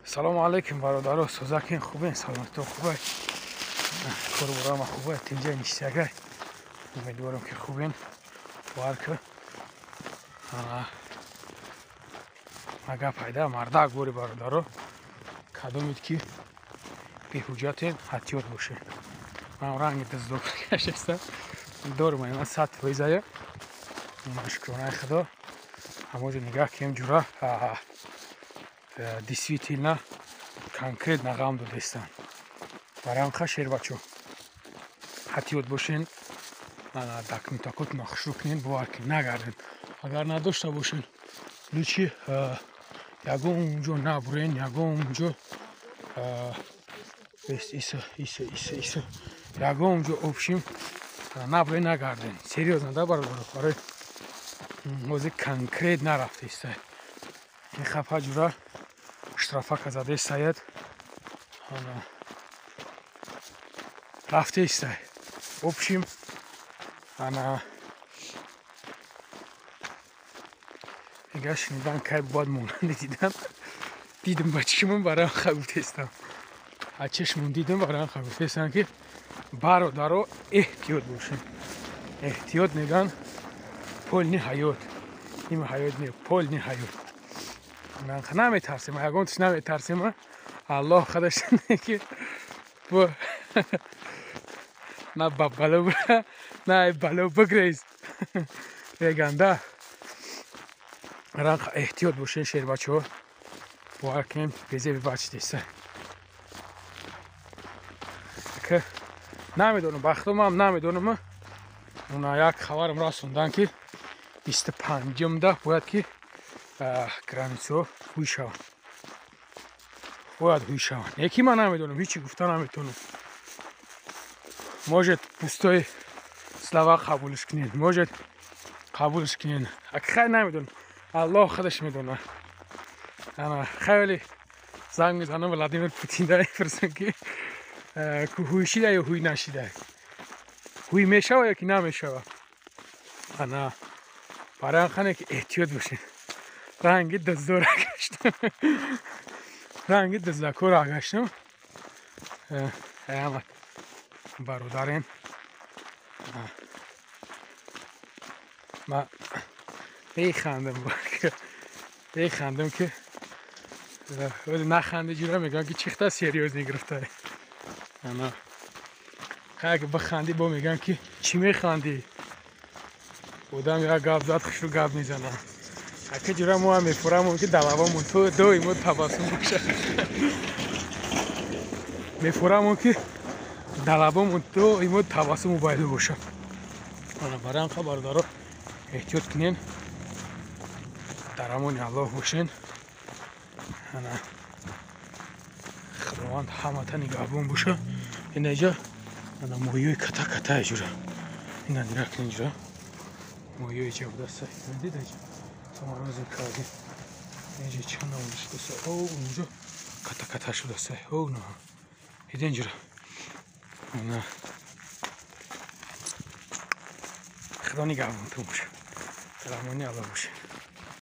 سلام علیکم برادران، سوزاکین خوبین؟ سلامتون خوبه؟ کاربرام خوبه؟ اینجا نیستگه. امیدوارم که خوبین. که مگه پیدا مردا گوری برادران کدومید که بی حجتین حتیات باشه. من رنگ دزدور کشستم دور من سطح ویزایه مشکرانه خدا هموز نگاه کم جورا действительно конкретно гам додестан баранха шербачо ҳатиёт бошен дакмитакот махшур кунен бовар ки нагарден агар надошта бошен лучи ягон унҷо набурен ягон унҷо ягон унҷо обшим набурен нагарден серьёзно да бародаро ора ҳози конкрет нарафтаистай ин хапа ҷура штрафака задестаед рафтаистай обшим ана ига шинидан кай бод монанди дидам ба чишмон барам хабутестам а чишмон дидам барам хабутестам ки бародаро эҳтиёт бошем эҳтиёт меган полни ҳаёт ин ҳаёт не полни ҳаёт من نمیترسیم اگه توش نمیترسیم الله خودش که نه بابلو نه بالو بگریز بگنده رنگ احتیاط باشین شیر بچه ها باور کنیم بیزه بچه دیسته که نمیدونم بختم هم نمیدونم اونا یک خبرم راسوندن که 25 ده باید که границу ҳуйшаванд бояд ҳуйшаванд яки ман намедонам ҳичи гуфта наметонам может пустой слова қабулш кунен может қабулш кунен хай намедонам аллоҳ худаш медонад ана хеле занг мезанам владимир путин да мепурсам ки ҳуй шида ё ҳуй нашида ҳуй мешава яки намешава ана барои хане ки эҳтиёт бошед رنگ دزدور گشتم رنگ دزدکور گشتم احمد برادرین من خندم که ولی نخنده جوره میگن که چیخته سریوز نگرفته اما اگه بخندی با میگن که چی میخندی بودم یا گاب زد خشو گاب میزنم اگه جوره ما هم میفورم که دلوامون تو دوی مود تباسم باشه میفورم که دلوامون تو ایمود تباسم باید باشه انا برای خبردارا احتیاط کنین درمون الله باشین انا خداوند همه تا نگهبان باشه این اینجا انا مویوی کتا کتا جوره این نگاه کنین جوره مویوی جوده سای دیده جا Морозы кади. Эже чана улишкоса. О, унҷо ката-ката шудаса. О, но. Иден ҷура. Ана. Худо нигоҳбон ту бош. Саломони Аллоҳ бошед.